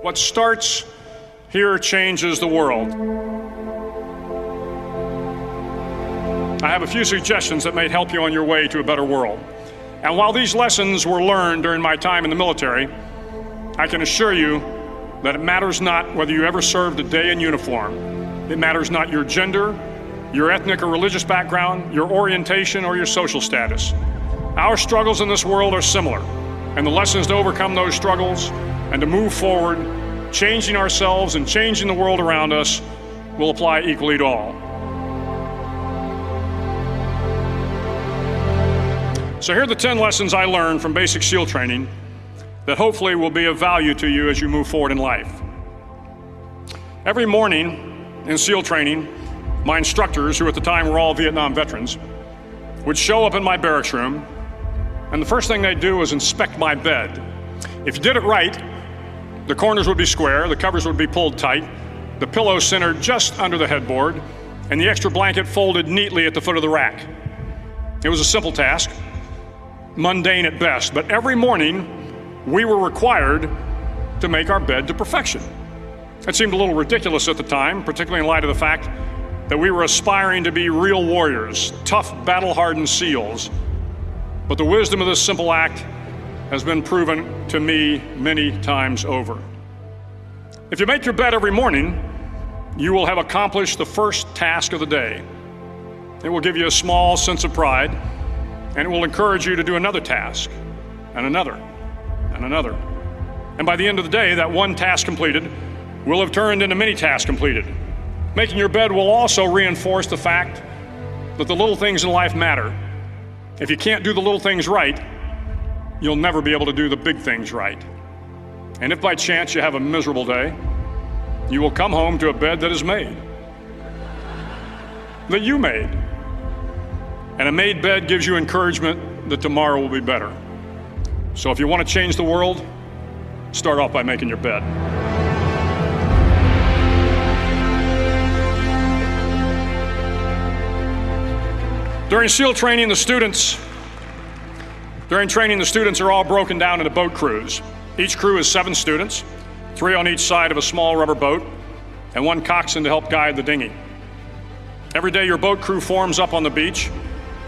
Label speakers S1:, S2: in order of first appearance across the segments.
S1: What starts here changes the world. I have a few suggestions that may help you on your way to a better world. And while these lessons were learned during my time in the military, I can assure you that it matters not whether you ever served a day in uniform. It matters not your gender, your ethnic or religious background, your orientation, or your social status. Our struggles in this world are similar, and the lessons to overcome those struggles and to move forward, changing ourselves and changing the world around us, will apply equally to all. So here are the 10 lessons I learned from basic SEAL training that hopefully will be of value to you as you move forward in life. Every morning in SEAL training, my instructors, who at the time were all Vietnam veterans, would show up in my barracks room, and the first thing they'd do was inspect my bed. If you did it right, the corners would be square, the covers would be pulled tight, the pillow centered just under the headboard, and the extra blanket folded neatly at the foot of the rack. It was a simple task, mundane at best, but every morning we were required to make our bed to perfection. It seemed a little ridiculous at the time, particularly in light of the fact that we were aspiring to be real warriors, tough, battle-hardened SEALs. But the wisdom of this simple act has been proven to me many times over. If you make your bed every morning, you will have accomplished the first task of the day. It will give you a small sense of pride, and it will encourage you to do another task, and another, and another. And by the end of the day, that one task completed will have turned into many tasks completed. Making your bed will also reinforce the fact that the little things in life matter. If you can't do the little things right, you'll never be able to do the big things right. And if by chance you have a miserable day, you will come home to a bed that is made, that you made. And a made bed gives you encouragement that tomorrow will be better. So if you want to change the world, start off by making your bed. During SEAL training, the students are all broken down into boat crews. Each crew is 7 students, 3 on each side of a small rubber boat, and 1 coxswain to help guide the dinghy. Every day your boat crew forms up on the beach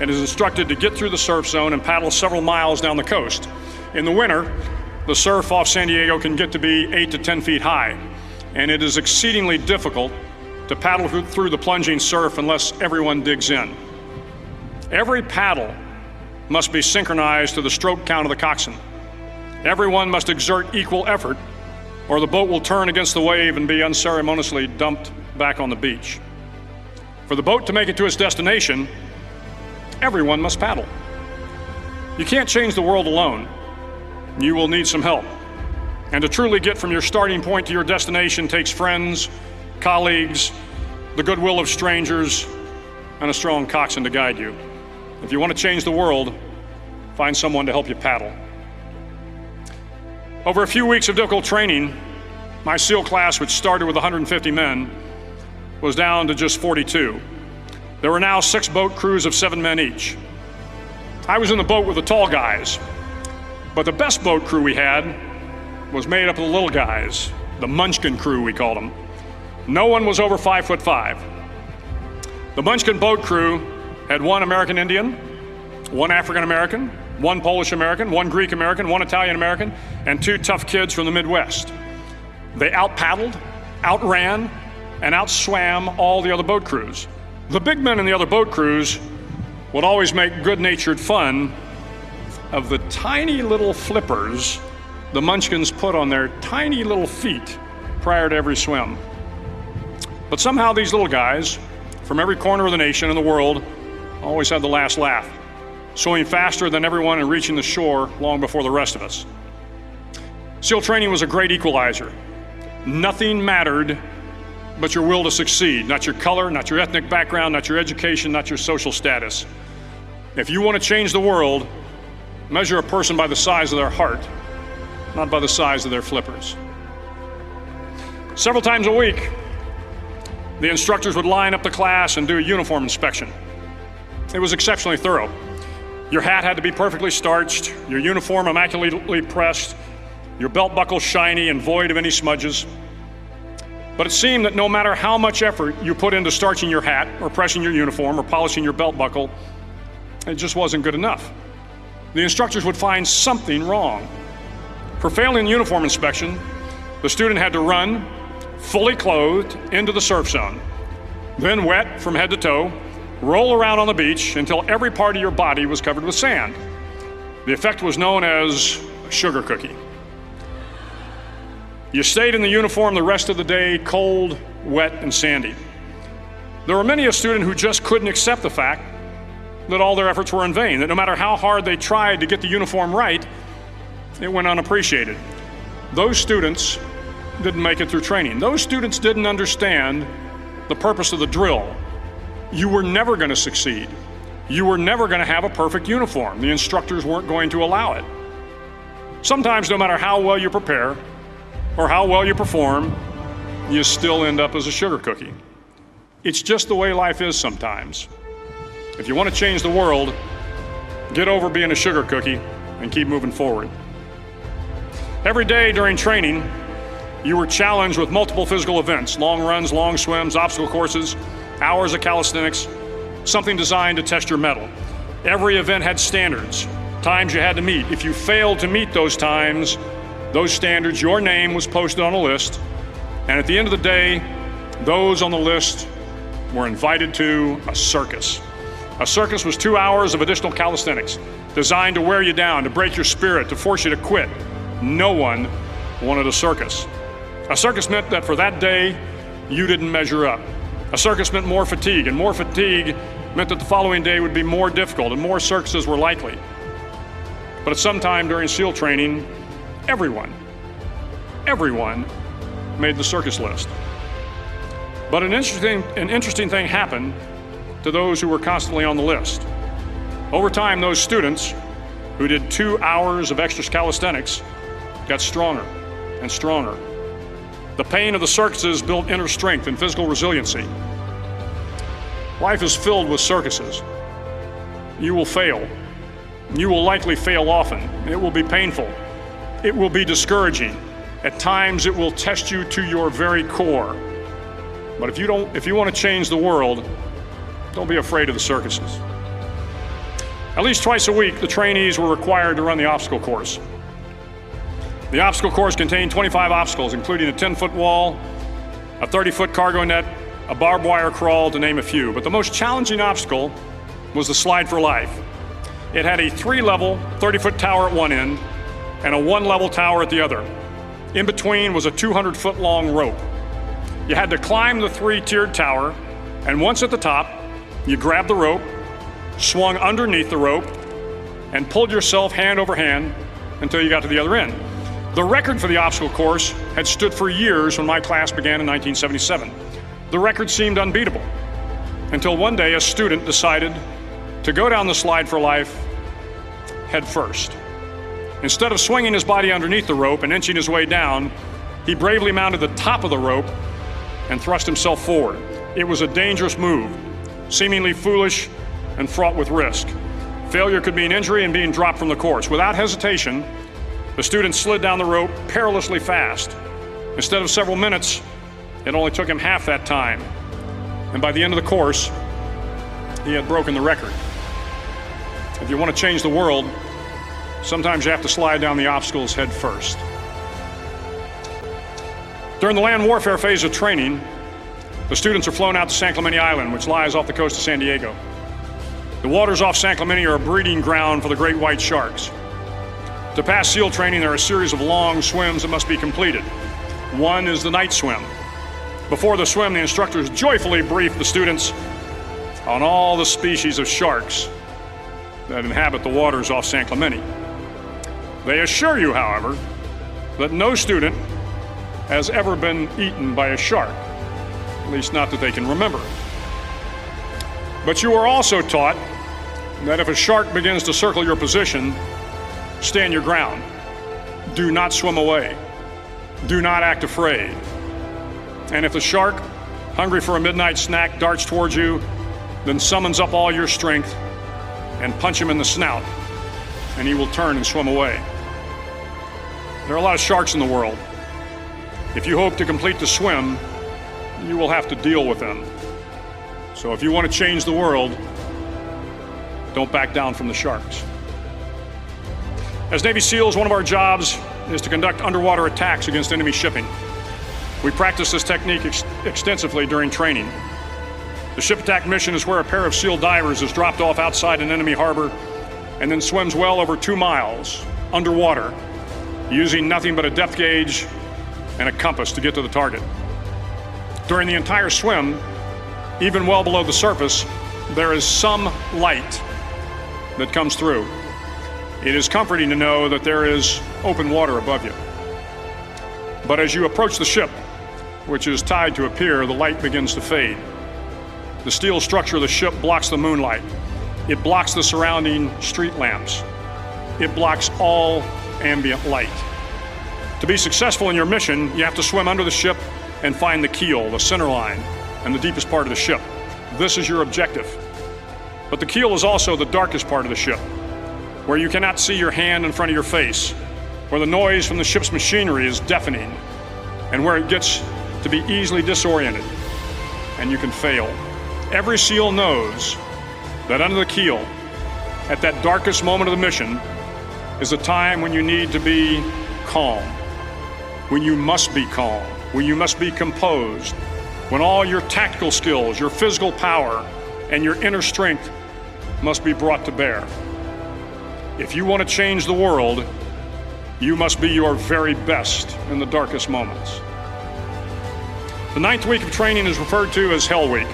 S1: and is instructed to get through the surf zone and paddle several miles down the coast. In the winter, the surf off San Diego can get to be 8 to 10 feet high, and it is exceedingly difficult to paddle through the plunging surf unless everyone digs in. Every paddle must be synchronized to the stroke count of the coxswain. Everyone must exert equal effort, or the boat will turn against the wave and be unceremoniously dumped back on the beach. For the boat to make it to its destination, everyone must paddle. You can't change the world alone. You will need some help. And to truly get from your starting point to your destination takes friends, colleagues, the goodwill of strangers, and a strong coxswain to guide you. If you want to change the world, find someone to help you paddle. Over a few weeks of difficult training, my SEAL class, which started with 150 men, was down to just 42. There were now 6 boat crews of 7 men each. I was in the boat with the tall guys, but the best boat crew we had was made up of the little guys, the Munchkin crew, we called them. No one was over 5'5". The Munchkin boat crew had 1 American Indian, 1 African American, 1 Polish American, 1 Greek American, 1 Italian American, and 2 tough kids from the Midwest. They out-paddled, outran, and outswam all the other boat crews. The big men in the other boat crews would always make good-natured fun of the tiny little flippers the Munchkins put on their tiny little feet prior to every swim. But somehow these little guys from every corner of the nation and the world always had the last laugh, swimming faster than everyone and reaching the shore long before the rest of us. SEAL training was a great equalizer. Nothing mattered but your will to succeed, not your color, not your ethnic background, not your education, not your social status. If you want to change the world, measure a person by the size of their heart, not by the size of their flippers. Several times a week, the instructors would line up the class and do a uniform inspection. It was exceptionally thorough. Your hat had to be perfectly starched, your uniform immaculately pressed, your belt buckle shiny and void of any smudges. But it seemed that no matter how much effort you put into starching your hat or pressing your uniform or polishing your belt buckle, it just wasn't good enough. The instructors would find something wrong. For failing the uniform inspection, the student had to run, fully clothed, into the surf zone, then wet from head to toe, roll around on the beach until every part of your body was covered with sand. The effect was known as a sugar cookie. You stayed in the uniform the rest of the day, cold, wet, and sandy. There were many a student who just couldn't accept the fact that all their efforts were in vain, that no matter how hard they tried to get the uniform right, it went unappreciated. Those students didn't make it through training. Those students didn't understand the purpose of the drill. You were never going to succeed. You were never going to have a perfect uniform. The instructors weren't going to allow it. Sometimes, no matter how well you prepare or how well you perform, you still end up as a sugar cookie. It's just the way life is sometimes. If you want to change the world, get over being a sugar cookie and keep moving forward. Every day during training, you were challenged with multiple physical events: long runs, long swims, obstacle courses, hours of calisthenics, something designed to test your mettle. Every event had standards, times you had to meet. If you failed to meet those times, those standards, your name was posted on a list, and at the end of the day, those on the list were invited to a circus. A circus was 2 hours of additional calisthenics, designed to wear you down, to break your spirit, to force you to quit. No one wanted a circus. A circus meant that for that day, you didn't measure up. A circus meant more fatigue, and more fatigue meant that the following day would be more difficult and more circuses were likely. But at some time during SEAL training, everyone made the circus list. But an interesting thing happened to those who were constantly on the list. Over time, those students who did 2 hours of extra calisthenics got stronger and stronger. The pain of the circuses built inner strength and physical resiliency. Life is filled with circuses. You will fail. You will likely fail often. It will be painful. It will be discouraging. At times, it will test you to your very core. But if you want to change the world, don't be afraid of the circuses. At least twice a week, the trainees were required to run the obstacle course. The obstacle course contained 25 obstacles, including a 10-foot wall, a 30-foot cargo net, a barbed wire crawl, to name a few. But the most challenging obstacle was the slide for life. It had a 3-level, 30-foot tower at one end and a 1-level tower at the other. In between was a 200-foot long rope. You had to climb the 3-tiered tower, and once at the top, you grabbed the rope, swung underneath the rope, and pulled yourself hand over hand until you got to the other end. The record for the obstacle course had stood for years when my class began in 1977. The record seemed unbeatable until one day a student decided to go down the slide for life head first. Instead of swinging his body underneath the rope and inching his way down, he bravely mounted the top of the rope and thrust himself forward. It was a dangerous move, seemingly foolish and fraught with risk. Failure could mean injury and being dropped from the course. Without hesitation, the student slid down the rope perilously fast. Instead of several minutes, it only took him half that time. And by the end of the course, he had broken the record. If you want to change the world, sometimes you have to slide down the obstacles head first. During the land warfare phase of training, the students are flown out to San Clemente Island, which lies off the coast of San Diego. The waters off San Clemente are a breeding ground for the great white sharks. To pass SEAL training, there are a series of long swims that must be completed. One is the night swim. Before the swim, the instructors joyfully brief the students on all the species of sharks that inhabit the waters off San Clemente. They assure you, however, that no student has ever been eaten by a shark, at least not that they can remember. But you are also taught that if a shark begins to circle your position, stand your ground. Do not swim away. Do not act afraid. And if the shark, hungry for a midnight snack, darts towards you, then summons up all your strength and punch him in the snout, and he will turn and swim away. There are a lot of sharks in the world. If you hope to complete the swim, you will have to deal with them. So if you want to change the world, don't back down from the sharks. As Navy SEALs, one of our jobs is to conduct underwater attacks against enemy shipping. We practice this technique extensively during training. The ship attack mission is where a pair of SEAL divers is dropped off outside an enemy harbor and then swims well over 2 miles underwater, using nothing but a depth gauge and a compass to get to the target. During the entire swim, even well below the surface, there is some light that comes through. It is comforting to know that there is open water above you. But as you approach the ship, which is tied to a pier, the light begins to fade. The steel structure of the ship blocks the moonlight. It blocks the surrounding street lamps. It blocks all ambient light. To be successful in your mission, you have to swim under the ship and find the keel, the center line, and the deepest part of the ship. This is your objective. But the keel is also the darkest part of the ship, where you cannot see your hand in front of your face, where the noise from the ship's machinery is deafening, and where it gets to be easily disoriented, and you can fail. Every SEAL knows that under the keel, at that darkest moment of the mission, is a time when you need to be calm, when you must be calm, when you must be composed, when all your tactical skills, your physical power, and your inner strength must be brought to bear. If you want to change the world, you must be your very best in the darkest moments. The 9th week of training is referred to as Hell Week.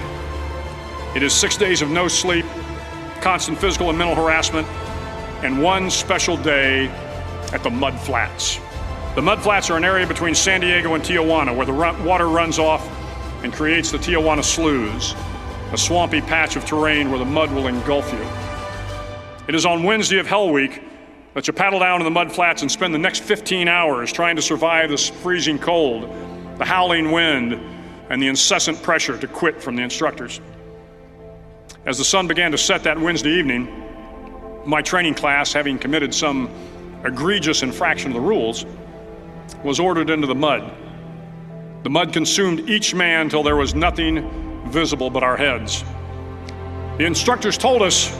S1: It is 6 days of no sleep, constant physical and mental harassment, and one special day at the Mud Flats. The Mud Flats are an area between San Diego and Tijuana where the water runs off and creates the Tijuana Sloughs, a swampy patch of terrain where the mud will engulf you. It is on Wednesday of Hell Week that you paddle down to the Mud Flats and spend the next 15 hours trying to survive this freezing cold, the howling wind, and the incessant pressure to quit from the instructors. As the sun began to set that Wednesday evening, my training class, having committed some egregious infraction of the rules, was ordered into the mud. The mud consumed each man till there was nothing visible but our heads. The instructors told us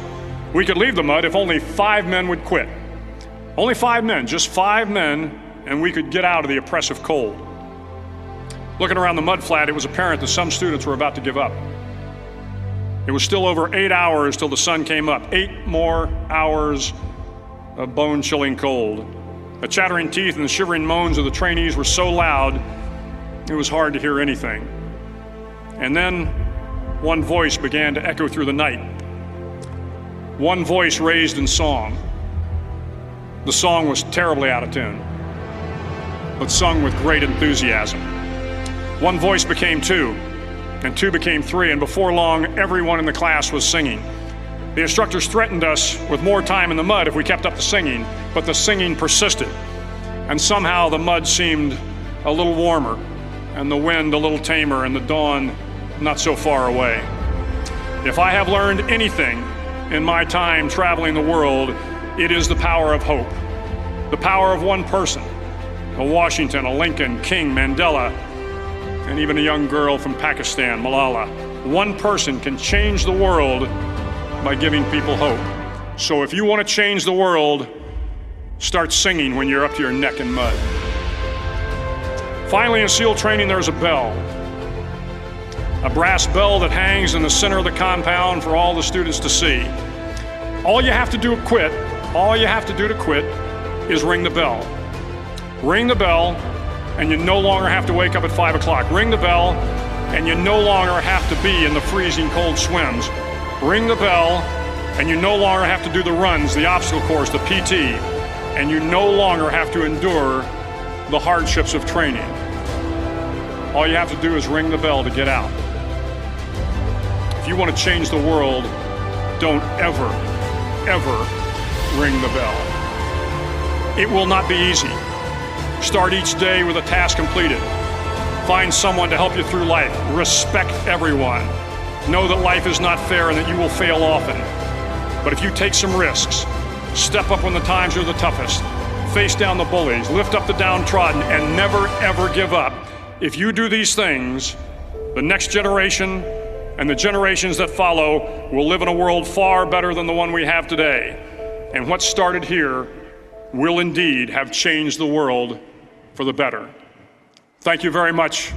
S1: we could leave the mud if only 5 men would quit. Only 5 men, just 5 men, and we could get out of the oppressive cold. Looking around the mud flat, it was apparent that some students were about to give up. It was still over 8 hours till the sun came up. 8 more hours of bone-chilling cold. The chattering teeth and the shivering moans of the trainees were so loud, it was hard to hear anything. And then one voice began to echo through the night. One voice raised in song. The song was terribly out of tune, but sung with great enthusiasm. One voice became 2, and 2 became 3, and before long, everyone in the class was singing. The instructors threatened us with more time in the mud if we kept up the singing, but the singing persisted. And somehow the mud seemed a little warmer, and the wind a little tamer, and the dawn not so far away. If I have learned anything in my time traveling the world, it is the power of hope. The power of one person, a Washington, a Lincoln, King, Mandela, and even a young girl from Pakistan, Malala. One person can change the world by giving people hope. So if you want to change the world, start singing when you're up to your neck in mud. Finally, in SEAL training, there's a bell. A brass bell that hangs in the center of the compound for all the students to see. All you have to do to quit, is ring the bell. Ring the bell, and you no longer have to wake up at 5 o'clock. Ring the bell, and you no longer have to be in the freezing cold swims. Ring the bell, and you no longer have to do the runs, the obstacle course, the PT, and you no longer have to endure the hardships of training. All you have to do is ring the bell to get out. If you want to change the world, don't ever ring the bell. It will not be easy. Start each day with a task completed. Find someone to help you through life. Respect everyone. Know that life is not fair and that you will fail often. But if you take some risks, step up when the times are the toughest, face down the bullies, lift up the downtrodden, and never, ever give up. If you do these things, the next generation and the generations that follow will live in a world far better than the one we have today. And what started here will indeed have changed the world for the better. Thank you very much.